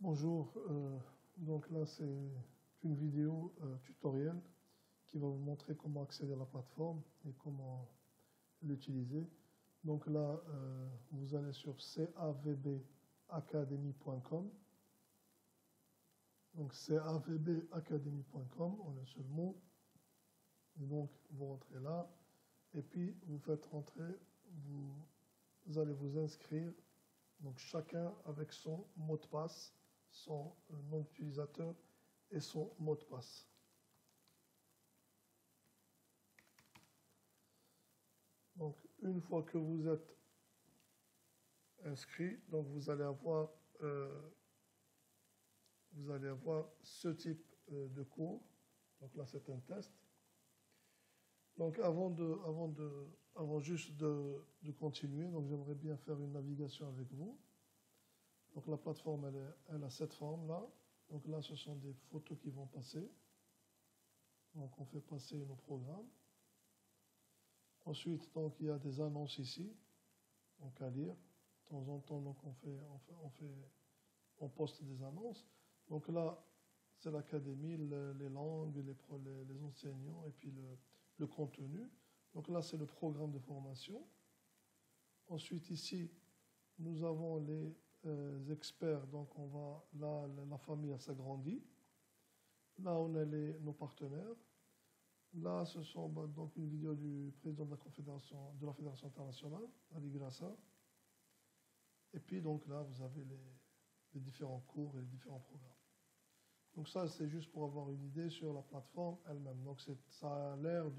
Bonjour, donc là c'est une vidéo tutoriel qui va vous montrer comment accéder à la plateforme et comment l'utiliser. Donc là, vous allez sur cavbacademy.com. Donc cavbacademy.com en un seul mot. Et donc vous rentrez là et puis vous faites rentrer, vous allez vous inscrire, donc chacun avec son mot de passe, son nom d'utilisateur et son mot de passe. Donc une fois que vous êtes inscrit, donc vous allez avoir ce type de cours. Donc là c'est un test. Donc avant juste de continuer, donc j'aimerais bien faire une navigation avec vous. Donc la plateforme elle a cette forme là. Donc là ce sont des photos qui vont passer. Donc on fait passer nos programmes. Ensuite donc il y a des annonces ici, donc à lire. De temps en temps donc on poste des annonces. Donc là c'est l'académie, les langues, les enseignants et puis le contenu. Donc là c'est le programme de formation. Ensuite ici nous avons les experts, donc là la famille s'agrandit. Là on a nos partenaires. Là ce sont donc une vidéo du président de la Fédération internationale, Ali Grassa. Et puis donc là vous avez les différents cours et les différents programmes. Donc ça c'est juste pour avoir une idée sur la plateforme elle-même. Donc ça a l'air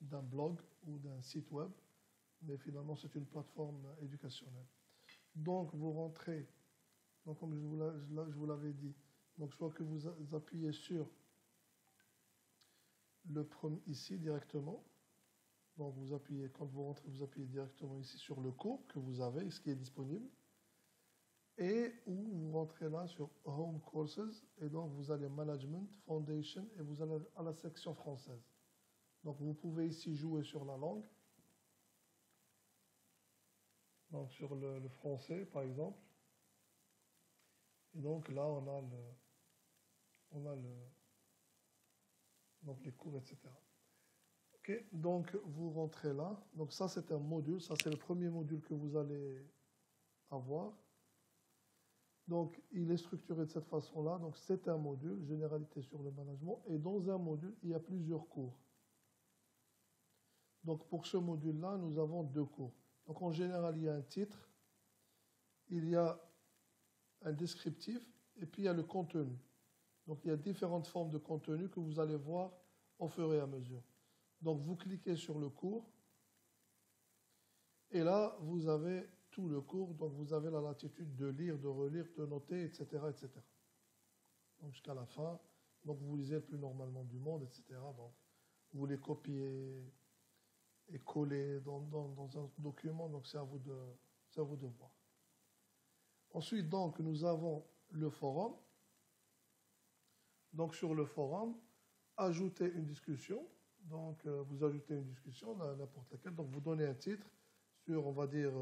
d'un blog ou d'un site web, mais finalement c'est une plateforme éducationnelle. Donc vous rentrez, donc comme je vous l'avais dit, donc soit que vous appuyez sur le premier ici directement, donc vous appuyez, quand vous rentrez, vous appuyez directement ici sur le cours que vous avez, ce qui est disponible, et ou vous rentrez là sur Home Courses, et donc vous allez Management, Foundation, et vous allez à la section française. Donc vous pouvez ici jouer sur la langue, donc sur le français par exemple. Et donc là on a donc les cours, etc. Ok, donc vous rentrez là. Donc ça c'est un module, ça c'est le premier module que vous allez avoir. Donc il est structuré de cette façon-là. Donc c'est un module, généralité sur le management. Et dans un module, il y a plusieurs cours. Donc pour ce module-là, nous avons deux cours. Donc en général, il y a un titre, il y a un descriptif, et puis il y a le contenu. Donc il y a différentes formes de contenu que vous allez voir au fur et à mesure. Donc vous cliquez sur le cours, et là vous avez tout le cours, donc vous avez la latitude de lire, de relire, de noter, etc. etc. Donc jusqu'à la fin, donc vous lisez le plus normalement du monde, etc. Donc vous les copiez et collez dans un document, donc c'est à vous de voir. Ensuite, donc, nous avons le forum. Donc sur le forum, ajouter une discussion. Donc vous ajoutez une discussion, n'importe laquelle. Donc vous donnez un titre sur, on va dire,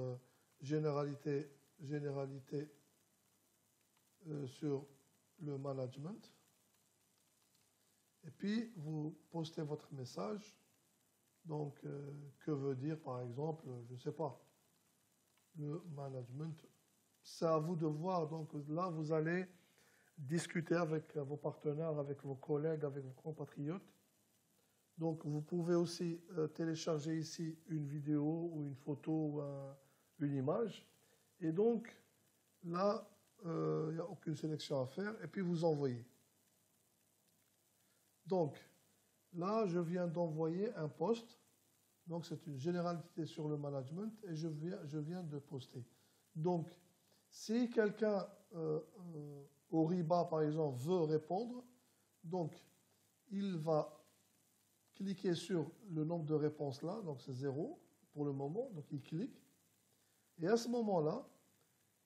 généralité sur le management. Et puis vous postez votre message. Donc que veut dire par exemple, je ne sais pas, le management. C'est à vous de voir. Donc là vous allez discuter avec vos partenaires, avec vos collègues, avec vos compatriotes. Donc vous pouvez aussi télécharger ici une vidéo ou une photo ou une image. Et donc là, il n'y a aucune sélection à faire. Et puis vous envoyez. Donc là, je viens d'envoyer un post. Donc c'est une généralité sur le management et je viens de poster. Donc si quelqu'un au RIBA, par exemple, veut répondre, donc il va cliquer sur le nombre de réponses là, donc c'est 0 pour le moment, donc il clique. Et à ce moment-là,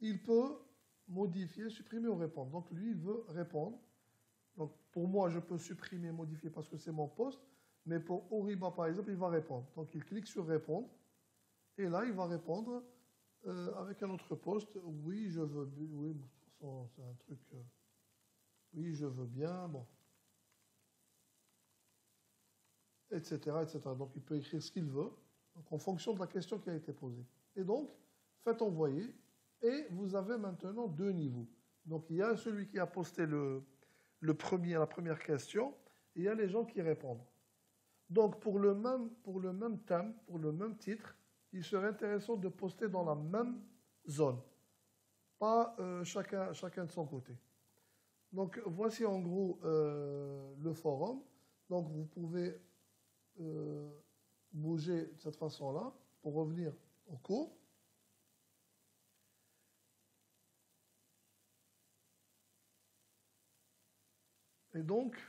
il peut modifier, supprimer ou répondre. Donc lui, il veut répondre. Donc pour moi, je peux supprimer, modifier parce que c'est mon poste, mais pour Oriba, par exemple, il va répondre. Donc il clique sur répondre, et là, il va répondre avec un autre poste. Oui, je veux, oui, c'est un truc, oui, je veux bien, bon, etc., etc. Donc, il peut écrire ce qu'il veut, donc, en fonction de la question qui a été posée. Et donc, faites envoyer, et vous avez maintenant 2 niveaux. Donc, il y a celui qui a posté la première question, et il y a les gens qui répondent. Donc, pour le même thème, pour le même titre, il serait intéressant de poster dans la même zone, pas chacun de son côté. Donc, voici en gros le forum. Donc, vous pouvez bouger de cette façon-là pour revenir au cours. Et donc,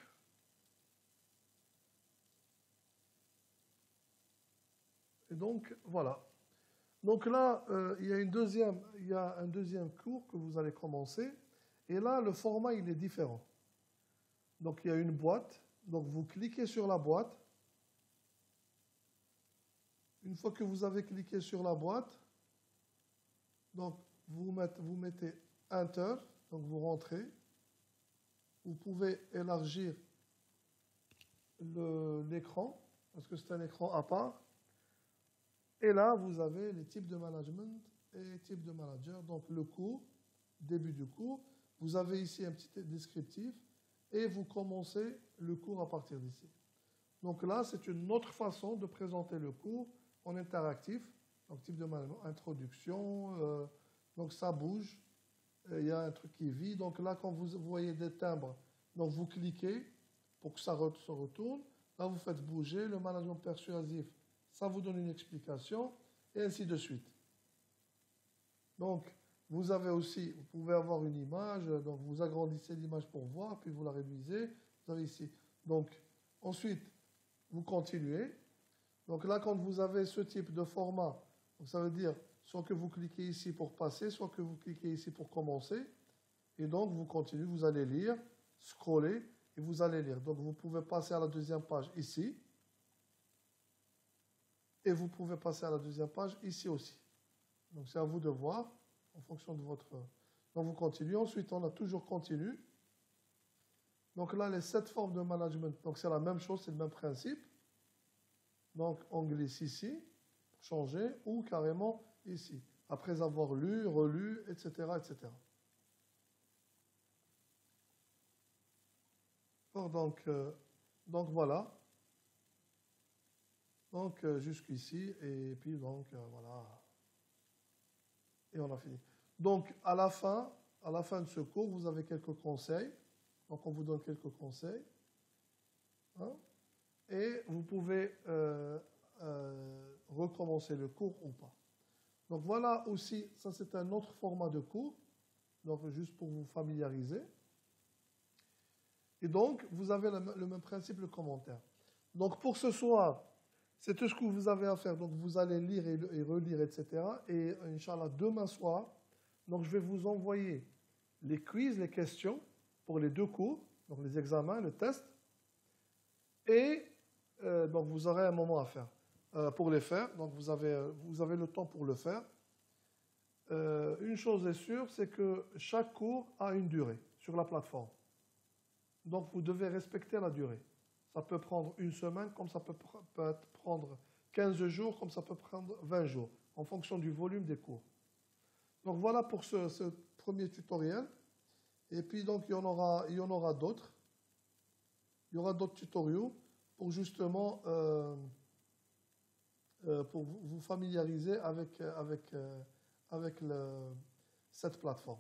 voilà. Donc là, il y a un deuxième cours que vous allez commencer. Et là, le format, il est différent. Donc, il y a une boîte. Donc, vous cliquez sur la boîte. Une fois que vous avez cliqué sur la boîte, donc, vous mettez Enter. Donc, vous rentrez. Vous pouvez élargir l'écran, parce que c'est un écran à part. Et là, vous avez les types de management et types de manager. Donc, le cours, début du cours. Vous avez ici un petit descriptif et vous commencez le cours à partir d'ici. Donc là, c'est une autre façon de présenter le cours en interactif. Donc, type de management, introduction. Donc, ça bouge. Il y a un truc qui vit. Donc là, quand vous voyez des timbres, donc vous cliquez pour que ça se retourne. Là, vous faites bouger. Le management persuasif, ça vous donne une explication, et ainsi de suite. Donc, vous pouvez avoir une image, donc vous agrandissez l'image pour voir, puis vous la réduisez. Vous avez ici. Donc, ensuite, vous continuez. Donc là, quand vous avez ce type de format, donc ça veut dire soit que vous cliquez ici pour passer, soit que vous cliquez ici pour commencer. Et donc, vous continuez, vous allez lire, scroller, et vous allez lire. Donc, vous pouvez passer à la deuxième page ici. Et vous pouvez passer à la deuxième page ici aussi. Donc, c'est à vous de voir en fonction de votre... Donc, vous continuez. Ensuite, on a toujours continu. Donc, là, les 7 formes de management. Donc, c'est la même chose, c'est le même principe. Donc, on glisse ici pour changer ou carrément ici. Après avoir lu, relu, etc., etc. Donc, voilà. Donc, jusqu'ici, et puis donc, voilà. Et on a fini. Donc, à la fin de ce cours, vous avez quelques conseils. Donc, on vous donne quelques conseils. Hein? Et vous pouvez recommencer le cours ou pas. Donc, voilà aussi, ça c'est un autre format de cours. Donc, juste pour vous familiariser. Et donc, vous avez le même principe, le commentaire. Donc, pour ce soir, c'est tout ce que vous avez à faire. Donc, vous allez lire et relire, etc. Et, Inch'Allah, demain soir, donc, je vais vous envoyer les quiz, les questions pour les 2 cours, donc les examens, le test. Et donc, vous aurez un moment à faire pour les faire. Donc, vous avez le temps pour le faire. Une chose est sûre, c'est que chaque cours a une durée sur la plateforme. Donc, vous devez respecter la durée. Ça peut prendre une semaine, comme ça peut prendre 15 jours, comme ça peut prendre 20 jours, en fonction du volume des cours. Donc, voilà pour ce premier tutoriel. Et puis, donc, il y en aura d'autres. Il y aura d'autres tutoriels pour justement pour vous familiariser avec cette plateforme.